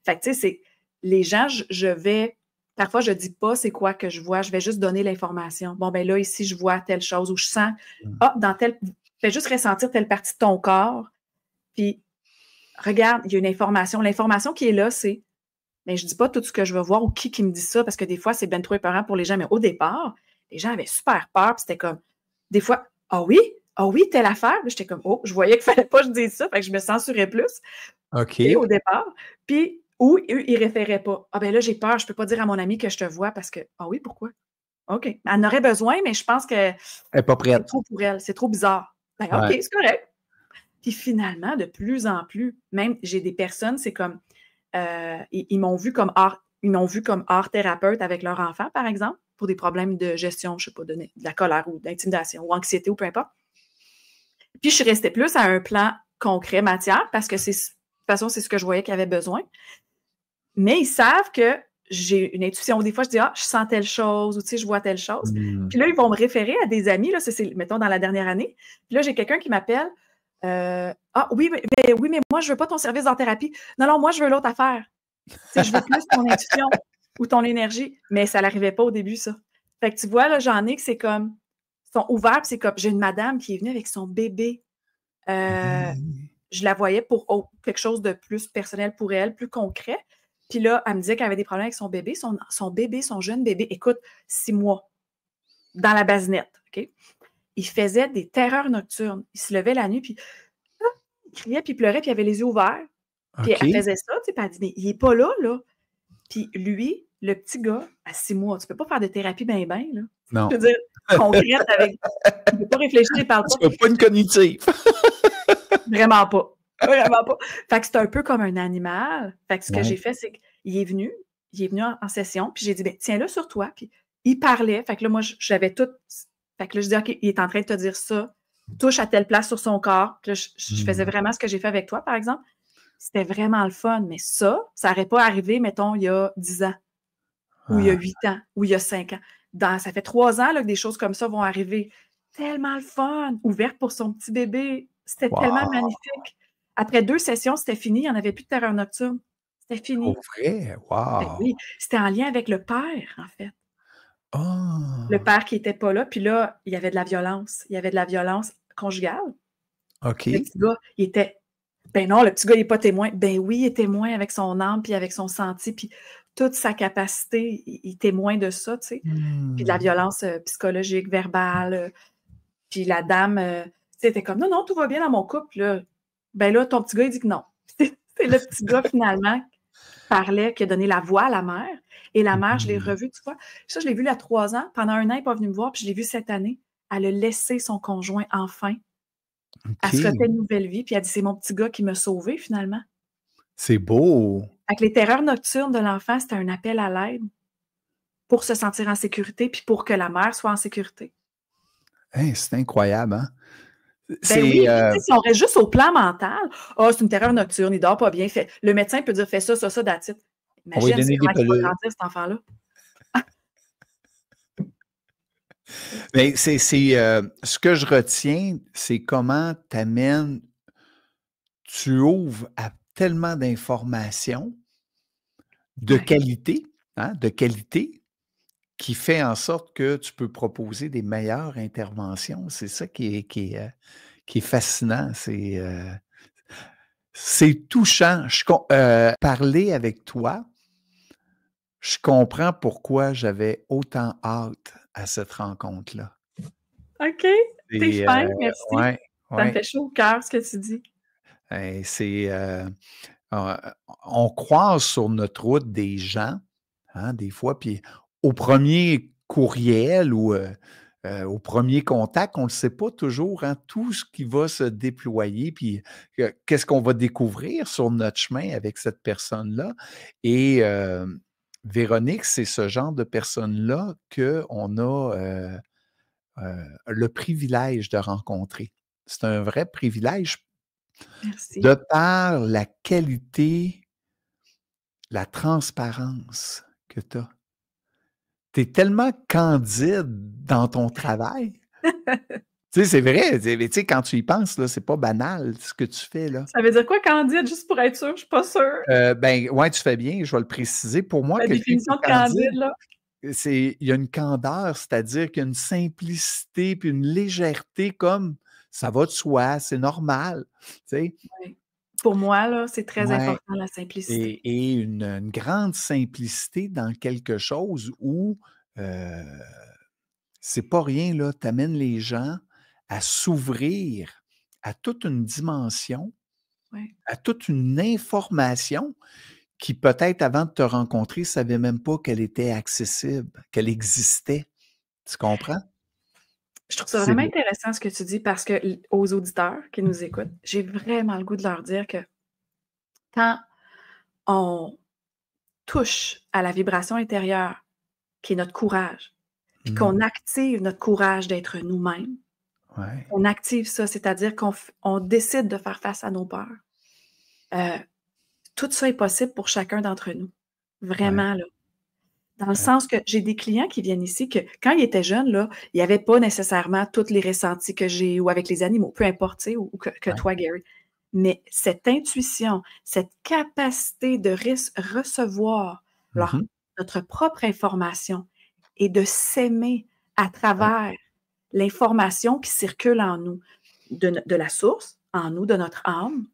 Fait que, tu sais, c'est les gens, je vais. Parfois, je dis pas c'est quoi que je vois, je vais juste donner l'information. Bon, ben là, ici, je vois telle chose ou je sens, dans telle. Fais juste ressentir telle partie de ton corps. Puis, regarde, il y a une information. L'information qui est là, c'est. Mais je dis pas tout ce que je veux voir ou qui me dit ça, parce que des fois, c'est bien trop épeurant pour les gens. Mais au départ, les gens avaient super peur, puis c'était comme. Des fois, ah oui, telle affaire. J'étais comme, oh, je voyais qu'il fallait pas que je dise ça, fait que je me censurais plus. OK. Au départ. Puis, ou eux, ils référaient pas. Ah, ben là, j'ai peur, je peux pas dire à mon ami que je te vois parce que. Ah oui, pourquoi? OK. Elle en aurait besoin, mais je pense que Elle n'est pas c'est prête. trop pour elle, c'est trop bizarre. Ben, OK, Ouais. c'est correct. Puis finalement, de plus en plus, même j'ai des personnes, c'est comme. Ils m'ont vu comme art thérapeute avec leur enfant, par exemple, pour des problèmes de gestion, je sais pas, de la colère ou d'intimidation ou anxiété ou peu importe. Puis je suis restée plus à un plan concret, matière, parce que de toute façon, c'est ce que je voyais qu'il y avait besoin. Mais ils savent que j'ai une intuition. Des fois, je dis, je sens telle chose ou, tu sais, je vois telle chose. Puis là, ils vont me référer à des amis, là, mettons, dans la dernière année. Puis là, j'ai quelqu'un qui m'appelle. Oui, mais moi, je veux pas ton service en thérapie. Non, non, moi, je veux l'autre affaire. Tu sais, je veux plus ton intuition ou ton énergie. Mais ça n'arrivait pas au début, ça. Fait que tu vois, là, j'en ai que c'est comme, ils sont ouverts, puis c'est comme, j'ai une madame qui est venue avec son bébé. Je la voyais pour quelque chose de plus personnel pour elle, plus concret. Puis là, elle me disait qu'elle avait des problèmes avec son bébé, son jeune bébé, écoute, 6 mois, dans la basinette, OK? Il faisait des terreurs nocturnes. Il se levait la nuit, puis il criait, puis il pleurait, puis il avait les yeux ouverts. Puis OK. elle faisait ça, tu sais, puis elle dit, mais il n'est pas là, là. Puis lui, le petit gars, à 6 mois, tu ne peux pas faire de thérapie ben, là. Non. Je veux dire, concrète avec. Il ne peut pas réfléchir, il ne parle pas. Tu n'as pas une cognitive. Vraiment pas. Vraiment pas. Fait que c'est un peu comme un animal. Fait que ce que j'ai fait, c'est qu'il est venu en session, puis j'ai dit, ben, tiens-le sur toi. Puis il parlait. Fait que là, moi, j'avais tout. Fait que là, je dis, OK, il est en train de te dire ça. Touche à telle place sur son corps. Puis là, je faisais vraiment ce que j'ai fait avec toi, par exemple. C'était vraiment le fun. Mais ça n'aurait pas arrivé, mettons, il y a 10 ans, ou il y a 8 ans, ou il y a 5 ans. Ça fait 3 ans là, que des choses comme ça vont arriver. Tellement le fun. Ouverte pour son petit bébé. C'était tellement magnifique. Après 2 sessions, c'était fini. Il n'y en avait plus de terreur nocturne. C'était Pour fini. vrai? Ben Wow! oui, c'était en lien avec le père, en fait. Le Ah! père qui n'était pas là, puis là, il y avait de la violence. Il y avait de la violence conjugale. Le OK. petit gars, il était. Ben non, le petit gars, il n'est pas témoin. Ben oui, il est témoin avec son âme, puis avec son senti, puis toute sa capacité, il témoin de ça, tu sais. Puis de la violence psychologique, verbale. Puis la dame, tu sais, était comme, non, non, tout va bien dans mon couple. Là. Ben là, ton petit gars, il dit que non. C'est le petit gars, finalement, qui parlait, qui a donné la voix à la mère. Et la mère, je l'ai revue, tu vois. Ça, je l'ai vu il y a 3 ans. Pendant 1 an, il n'est pas venu me voir, puis je l'ai vu cette année. Elle a laissé son conjoint enfin. Elle se refait OK. une nouvelle vie, puis elle dit, c'est mon petit gars qui m'a sauvée, finalement. C'est beau! Fait que les terreurs nocturnes de l'enfant, c'était un appel à l'aide pour se sentir en sécurité, puis pour que la mère soit en sécurité. Hein, c'est incroyable, hein? Ben oui, puis tu sais, si on reste juste au plan mental, c'est une terreur nocturne, il dort pas bien. Le médecin peut dire, fais ça, ça, that's it. on va lui Imagine, c'est donner des comment il va pelules. grandir, cet enfant-là. Mais ce que je retiens, c'est comment tu ouvres à tellement d'informations de Ouais, qualité, hein, de qualité, qui fait en sorte que tu peux proposer des meilleures interventions. C'est ça qui est fascinant. C'est touchant. Parler avec toi, je comprends pourquoi j'avais autant hâte à cette rencontre-là. OK, t'es Et fin, merci. ouais, Ça me ouais. fait chaud au cœur ce que tu dis. Et on on croise sur notre route des gens, hein, des fois, puis au premier courriel ou au premier contact, on ne sait pas toujours, hein, tout ce qui va se déployer, puis qu'est-ce qu'on va découvrir sur notre chemin avec cette personne-là. Et Véronique, c'est ce genre de personne-là qu'on a le privilège de rencontrer. C'est un vrai privilège Merci. de par la qualité, la transparence que tu as. Tu es tellement candide dans ton travail. Tu sais, c'est vrai, tu sais, quand tu y penses, là, c'est pas banal ce que tu fais, là. Ça veut dire quoi, candide, juste pour être sûre? Je suis pas sûre. Ben, ouais, tu fais bien, je vais le préciser. Pour moi, La quelqu'un qui définition est de candide, candide, là. il y a une candeur, c'est-à-dire qu'il y a une simplicité puis une légèreté comme ça va de soi, c'est normal, tu sais? Oui. Pour moi, là, c'est très Ouais. important, la simplicité. Et une grande simplicité dans quelque chose où, heu, c'est pas rien là, tu amènes les gens à s'ouvrir à toute une dimension, Oui. à toute une information qui peut-être avant de te rencontrer, ne savaient même pas qu'elle était accessible, qu'elle existait. Tu comprends? Je trouve ça C'est vraiment le intéressant ce que tu dis parce que aux auditeurs qui nous écoutent, j'ai vraiment le goût de leur dire que quand on touche à la vibration intérieure, qui est notre courage, puis mmh, qu'on active notre courage d'être nous-mêmes, ouais, on active ça, c'est-à-dire on décide de faire face à nos peurs. Heu, Tout ça est possible pour chacun d'entre nous. ouais, Vraiment, là. Dans le ouais, sens que j'ai des clients qui viennent ici que, quand ils étaient jeunes, là, il y avait pas nécessairement tous les ressentis que j'ai ou avec les animaux, peu importe, tu sais, ou que ouais. toi, Gary. Mais cette intuition, cette capacité de recevoir Mmh. notre propre information et de s'aimer à Ouais, travers l'information qui circule en nous, de la source, en nous, de notre âme,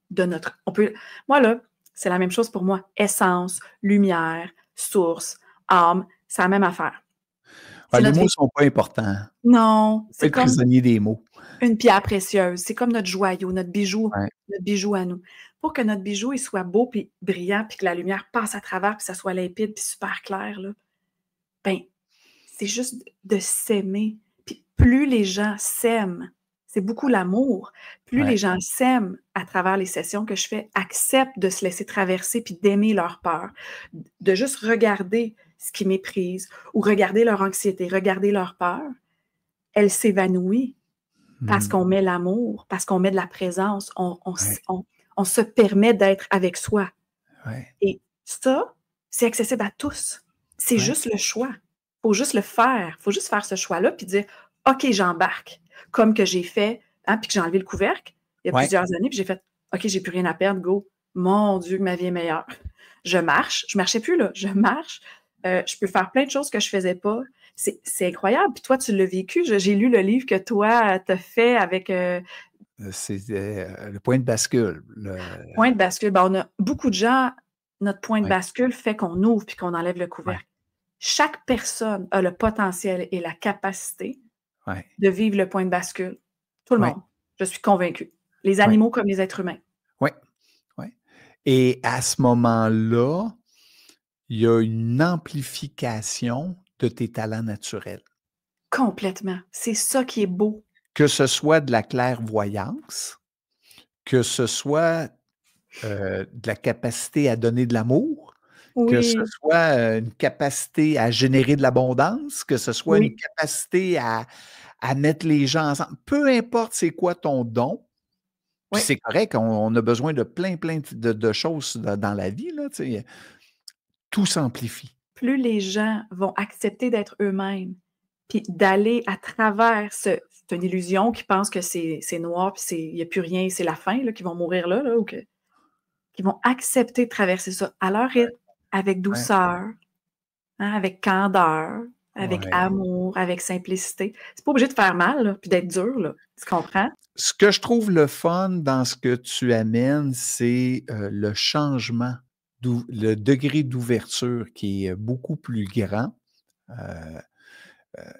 moi, là, c'est la même chose pour moi. Essence, lumière, source, âme, c'est la même affaire. ouais, C'est les notre mots vé sont pas importants. Non, Faut pas c'est être comme prisonnier des mots. une pierre précieuse, c'est comme notre joyau, Ouais, notre bijou à nous. Pour que notre bijou, il soit beau puis brillant, puis que la lumière passe à travers, puis ça soit limpide puis super clair, là, ben, c'est juste de s'aimer. Puis plus les gens s'aiment, c'est beaucoup l'amour, plus les ouais, gens s'aiment à travers les sessions que je fais, acceptent de se laisser traverser puis d'aimer leur peur, de juste regarder ce qui méprise ou regarder leur anxiété, regarder leur peur, elle s'évanouit parce mmh, qu'on met l'amour, parce qu'on met de la présence, ouais, on se permet d'être avec soi. ouais, Et ça, c'est accessible à tous. C'est ouais, juste le choix. Faut juste le faire. Faut juste faire ce choix-là puis dire: «OK, j'embarque». Comme que j'ai fait, hein, puis que j'ai enlevé le couvercle il y a ouais, plusieurs années, puis j'ai fait: «OK, j'ai plus rien à perdre, go. Mon Dieu, que ma vie est meilleure». Je marchais plus là, je marche, je peux faire plein de choses que je faisais pas. C'est incroyable. Puis toi, tu l'as vécu. J'ai lu le livre que toi, tu as fait avec, c'était, le point de bascule, Point de bascule. Ben, on a beaucoup de gens, notre point de ouais, bascule fait qu'on ouvre puis qu'on enlève le ouais, couvercle. Chaque personne a le potentiel et la capacité ouais, de vivre le point de bascule. Tout le ouais, monde. Je suis convaincue. Les ouais, animaux comme les êtres humains. ouais, ouais, et à ce moment-là, il y a une amplification de tes talents naturels. Complètement. C'est ça qui est beau. Que ce soit de la clairvoyance, que ce soit, de la capacité à donner de l'amour, que ce Oui, soit, une capacité à générer de l'abondance, que ce soit une oui, capacité à mettre les gens ensemble. Peu importe c'est quoi ton don, puis oui. c'est correct, on a besoin de plein de choses dans la vie, là, tu sais, tout s'amplifie. Plus les gens vont accepter d'être eux-mêmes, puis d'aller à travers c'est une illusion qui pense que c'est noir, puis il n'y a plus rien, c'est la fin, là, qu'ils vont mourir là, ou qui vont accepter de traverser ça à leur rythme, avec Ouais, douceur, hein, avec candeur. avec Ouais. amour, avec simplicité. C'est pas obligé de faire mal, là, puis d'être dur, là. Tu comprends? Ce que je trouve le fun dans ce que tu amènes, c'est le changement, le degré d'ouverture qui est beaucoup plus grand, euh,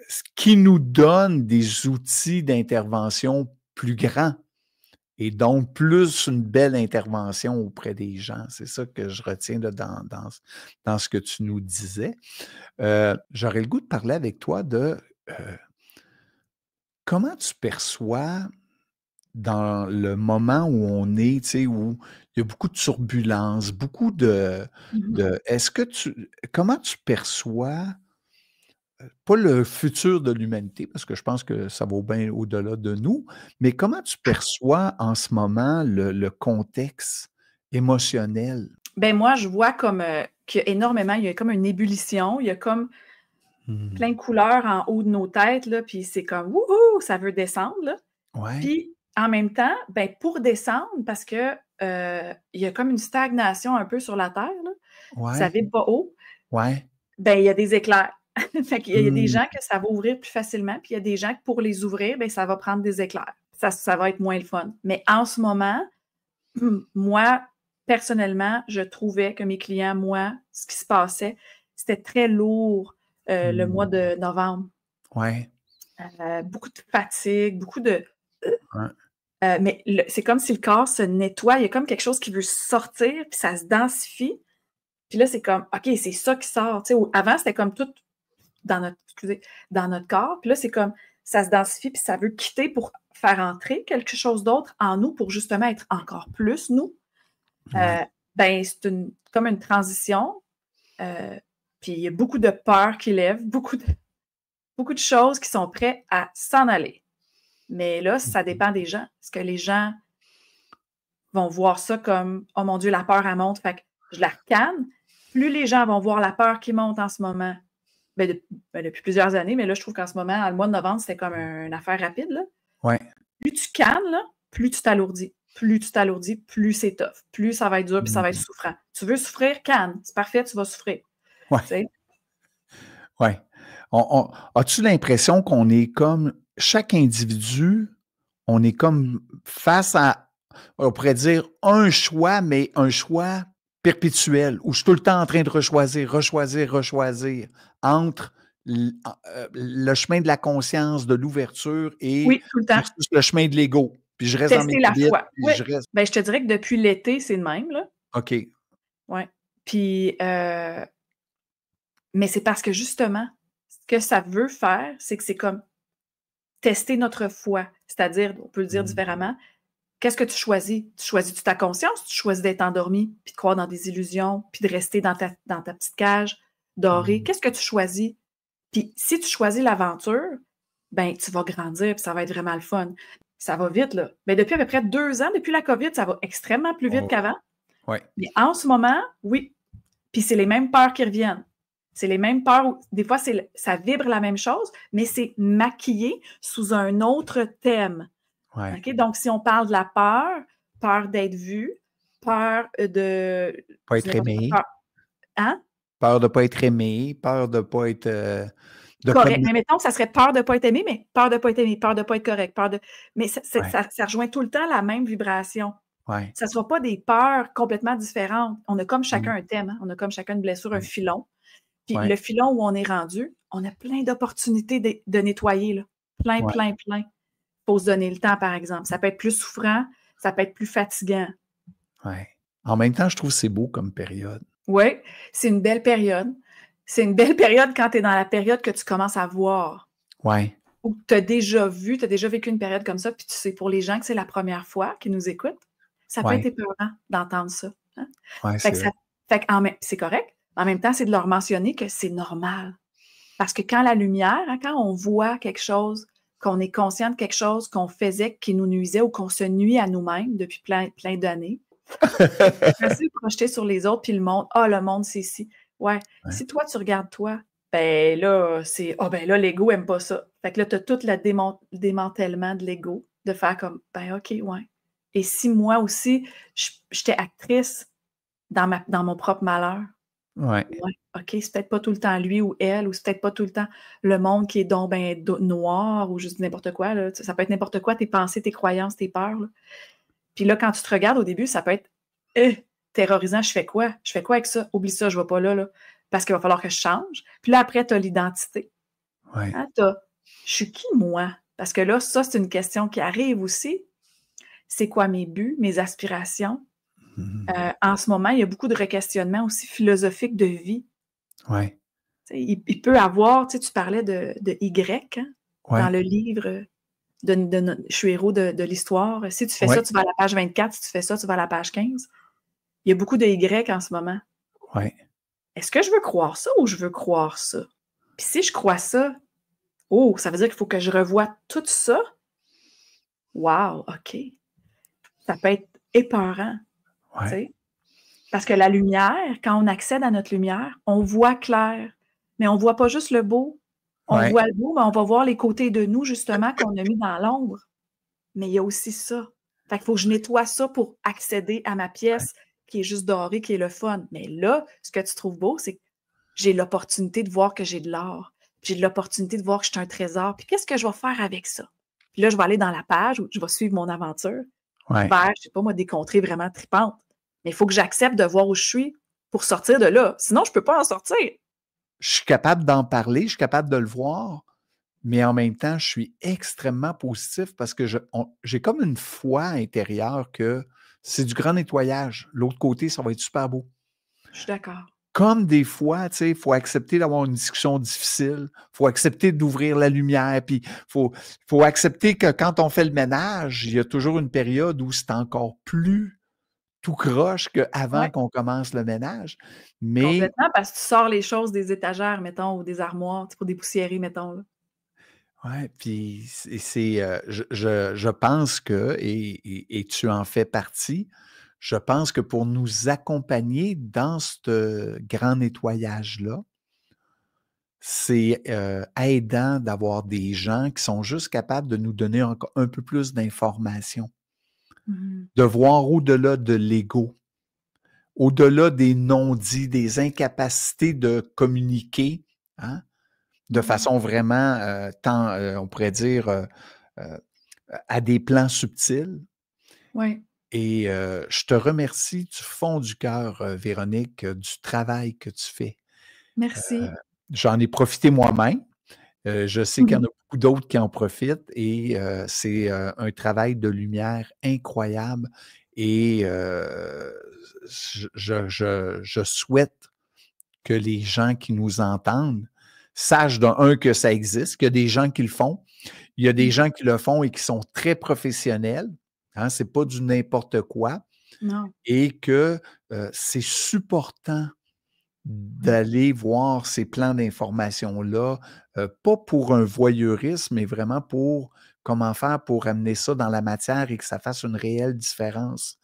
ce qui nous donne des outils d'intervention plus grands et donc plus une belle intervention auprès des gens. C'est ça que je retiens là, dans ce que tu nous disais. J'aurais le goût de parler avec toi de comment tu perçois dans le moment où on est, tu sais, où il y a beaucoup de turbulences, beaucoup Mhm. comment tu perçois, pas le futur de l'humanité, parce que je pense que ça va bien au-delà de nous, mais comment tu perçois en ce moment le contexte émotionnel? Ben moi, je vois comme qu'il y a énormément, il y a comme une ébullition, il y a comme Hmm. plein de couleurs en haut de nos têtes, là, puis c'est comme wouhou, ça veut descendre, là. Ouais, Puis en même temps, ben pour descendre, parce que il y a comme une stagnation un peu sur la Terre, là, ça ouais, vibre pas haut, ouais. ben il y a des éclairs. Fait qu'il y a des Hmm. gens que ça va ouvrir plus facilement, puis il y a des gens que pour les ouvrir, ben ça va prendre des éclairs. Ça va être moins le fun. Mais en ce moment, moi, personnellement, je trouvais que mes clients, moi, ce qui se passait, c'était très lourd le mois Hmm. de novembre. Ouais, Beaucoup de fatigue, beaucoup de... ouais. mais c'est comme si le corps se nettoie, il y a comme quelque chose qui veut sortir, puis ça se densifie. Puis là, c'est comme, OK, c'est ça qui sort. Tu sais, avant, c'était comme tout excusez, dans notre corps. Puis là, c'est comme, ça se densifie, puis ça veut quitter pour faire entrer quelque chose d'autre en nous pour justement être encore plus nous. Ouais. Ben, c'est comme une transition. Puis il y a beaucoup de peur qui lève, beaucoup de choses qui sont prêtes à s'en aller. Mais là, ça dépend des gens. Est-ce que les gens vont voir ça comme oh mon Dieu, la peur, elle monte, fait que je la recane. Plus les gens vont voir la peur qui monte en ce moment, depuis plusieurs années, mais là, je trouve qu'en ce moment, le mois de novembre, c'était comme une affaire rapide. Là. Ouais. Plus tu cannes, là, plus tu t'alourdis. Plus tu t'alourdis, plus c'est tough. Plus ça va être dur, puis ça va être Hmm. souffrant. Tu veux souffrir, canne. C'est parfait, tu vas souffrir. Tu Ouais. sais? Ouais. As-tu l'impression qu'on est comme chaque individu, on est comme face à, on pourrait dire, un choix, mais un choix perpétuel, où je suis tout le temps en train de rechoisir entre le chemin de la conscience, de l'ouverture et Oui, tout le temps. versus le chemin de l'ego. Puis je reste dans mes Tester la cubettes, foi. puis Oui. je reste. Ben, je te dirais que depuis l'été, c'est le même, là. OK. Ouais. Puis, mais c'est parce que justement, ce que ça veut faire, c'est que c'est comme tester notre foi. C'est-à-dire, on peut le dire Mm. différemment, qu'est-ce que tu choisis? Tu choisis-tu ta conscience? Tu choisis d'être endormi, puis de croire dans des illusions, puis de rester dans ta petite cage dorée? Mm. Qu'est-ce que tu choisis? Puis si tu choisis l'aventure, ben tu vas grandir, puis ça va être vraiment le fun. Ça va vite, là. Mais depuis à peu près 2 ans, depuis la COVID, ça va extrêmement plus vite Oh, qu'avant. ouais. Mais en ce moment, oui. Puis c'est les mêmes peurs qui reviennent. C'est les mêmes peurs. Des fois, ça vibre la même chose, mais c'est maquillé sous un autre thème. Ouais. OK? Donc, si on parle de la peur, peur d'être vu, peur de... Pas Je dis être n'importe quoi. aimé. Peur, hein? Peur de ne pas être aimé, peur de ne pas être. De pas Correct. Mais mettons que ça serait peur de ne pas être aimé, mais peur de ne pas être aimé, peur de ne pas être correct, peur de... Mais Ouais, ça rejoint tout le temps la même vibration. ouais. Ça ne sera pas des peurs complètement différentes. On a comme chacun Mm. un thème. Hein? On a comme chacun une blessure, un Ouais, filon. Puis ouais, le filon où on est rendu, on a plein d'opportunités de nettoyer. Là. Plein, ouais, plein, plein. Il faut se donner le temps, par exemple. Ça peut être plus souffrant, ça peut être plus fatigant. ouais. En même temps, je trouve que c'est beau comme période. Oui, c'est une belle période. C'est une belle période quand tu es dans la période que tu commences à voir. Ouais, Ou tu as déjà vu, tu as déjà vécu une période comme ça, puis tu sais, pour les gens que c'est la première fois qui nous écoutent, ça peut être ouais, épeurant d'entendre ça. Hein? ouais, Fait c'est que vrai. c'est correct. En même temps, c'est de leur mentionner que c'est normal. Parce que quand la lumière, hein, quand on voit quelque chose, qu'on est conscient de quelque chose qu'on faisait qui nous nuisait ou qu'on se nuit à nous-mêmes depuis plein, plein d'années, c'est facile de projeter sur les autres puis le monde. Ah, le monde, c'est ici. Ouais. Ouais, Si toi, tu regardes toi, ben là, c'est ah, ben là, l'ego aime pas ça. Fait que là, tu as tout le démantèlement de l'ego, de faire comme, ben OK, ouais. Et si moi aussi, j'étais actrice dans mon propre malheur, Ouais. Ouais, OK, c'est peut-être pas tout le temps lui ou elle, ou c'est peut-être pas tout le temps le monde qui est donc ben noir ou juste n'importe quoi, là. Ça peut être n'importe quoi, tes pensées, tes croyances, tes peurs, là. Puis là, quand tu te regardes au début, ça peut être terrorisant. Je fais quoi? Je fais quoi avec ça? Oublie ça, je ne vais pas là, là. Parce qu'il va falloir que je change. Puis là, après, tu as l'identité. Ouais. Hein, je suis qui, moi? Parce que là, ça, c'est une question qui arrive aussi. C'est quoi mes buts, mes aspirations? En ce moment, il y a beaucoup de re-questionnements aussi philosophiques de vie. Ouais. Il peut avoir, tu parlais de Y, hein, dans Ouais. le livre Je suis héros de l'histoire. Si tu fais ça, Ouais. tu vas à la page 24. Si tu fais ça, tu vas à la page 15. Il y a beaucoup de Y en ce moment. Ouais. Est-ce que je veux croire ça ou je veux croire ça? Puis si je crois ça, oh, ça veut dire qu'il faut que je revoie tout ça? Wow, OK. Ça peut être épeurant, tu Ouais. sais. Parce que la lumière, quand on accède à notre lumière, on voit clair. Mais on ne voit pas juste le beau. On Ouais. voit le beau, mais on va voir les côtés de nous, justement, qu'on a mis dans l'ombre. Mais il y a aussi ça. Fait qu'il faut que je nettoie ça pour accéder à ma pièce qui est juste dorée, qui est le fun. Mais là, ce que tu trouves beau, c'est que j'ai l'opportunité de voir que j'ai de l'or. J'ai l'opportunité de voir que je suis un trésor. Puis qu'est-ce que je vais faire avec ça? Puis là, je vais aller dans la page où je vais suivre mon aventure Ouais. vers, je sais pas moi, des contrées vraiment tripantes. Mais il faut que j'accepte de voir où je suis pour sortir de là. Sinon, je ne peux pas en sortir. Je suis capable d'en parler, je suis capable de le voir, mais en même temps, je suis extrêmement positif parce que j'ai comme une foi intérieure que c'est du grand nettoyage. L'autre côté, ça va être super beau. Je suis d'accord. Comme des fois, tu sais, il faut accepter d'avoir une discussion difficile, il faut accepter d'ouvrir la lumière, puis il faut accepter que quand on fait le ménage, il y a toujours une période où c'est encore plus tout croche qu'avant Ouais, qu'on commence le ménage. Mais complètement, parce que tu sors les choses des étagères, mettons, ou des armoires, pour dépoussiérer, mettons. Là. ouais, puis je pense que, et tu en fais partie, je pense que pour nous accompagner dans ce grand nettoyage-là, c'est aidant d'avoir des gens qui sont juste capables de nous donner encore un peu plus d'informations, Mhm. de voir au-delà de l'ego, au-delà des non-dits, des incapacités de communiquer, hein, de Mhm. façon vraiment, on pourrait dire, euh, à des plans subtils. Oui, Et je te remercie du fond du cœur, Véronique, du travail que tu fais. merci. J'en ai profité moi-même. Je sais qu'il y en Mhm. a beaucoup d'autres qui en profitent et c'est un travail de lumière incroyable et je souhaite que les gens qui nous entendent sachent que ça existe, qu'il y a des gens qui le font. Il y a des gens qui le font et qui sont très professionnels, hein, c'est pas du n'importe quoi Non. et que c'est supportant d'aller voir ces plans d'information-là, pas pour un voyeurisme, mais vraiment pour comment faire pour amener ça dans la matière et que ça fasse une réelle différence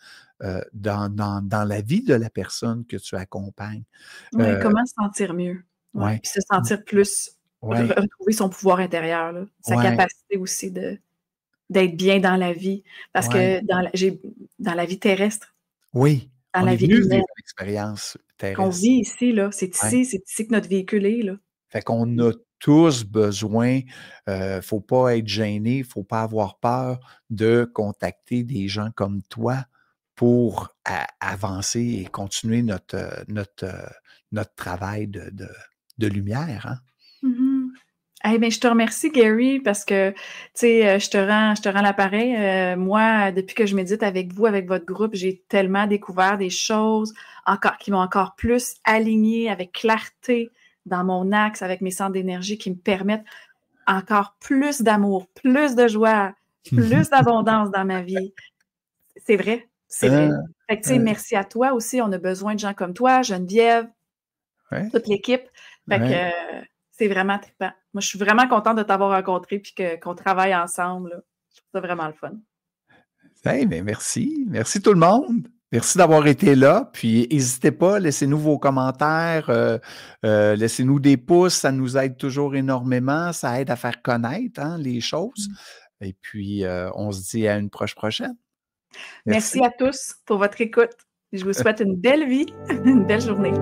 dans la vie de la personne que tu accompagnes. Ouais, comment se sentir mieux? Ouais, Ouais, puis se sentir plus, ouais, retrouver son pouvoir intérieur, là, sa ouais, capacité aussi d'être bien dans la vie. Parce ouais, que dans la vie terrestre, oui, dans on la est vie venu humaine, vivre l'expérience qu'on terrestre. vit ici, là, Ouais. c'est ici que notre véhicule est, là. Fait qu'on a tous besoin, faut pas être gêné, faut pas avoir peur de contacter des gens comme toi pour avancer et continuer notre travail de lumière, hein? Mhm. Eh bien, je te remercie, Gary, parce que, tu sais, je te rends l'appareil. Moi, depuis que je médite avec vous, avec votre groupe, j'ai tellement découvert des choses encore qui m'ont encore plus alignée avec clarté dans mon axe, avec mes centres d'énergie qui me permettent encore plus d'amour, plus de joie, plus d'abondance dans ma vie. C'est vrai, c'est vrai. Hein? Fait que, tu sais, merci à toi aussi. On a besoin de gens comme toi, Geneviève, Ouais, toute l'équipe. Fait que ouais. c'est vraiment trippant. Moi, je suis vraiment contente de t'avoir rencontré puis qu'on travaille ensemble. Là. Je trouve ça vraiment le fun. Hey, ben merci. Merci tout le monde. Merci d'avoir été là. Puis n'hésitez pas, laissez-nous vos commentaires, laissez-nous des pouces, ça nous aide toujours énormément. Ça aide à faire connaître, hein, les choses. Et puis, on se dit à une prochaine. Merci Merci. à tous pour votre écoute. Je vous souhaite une belle vie, une belle journée.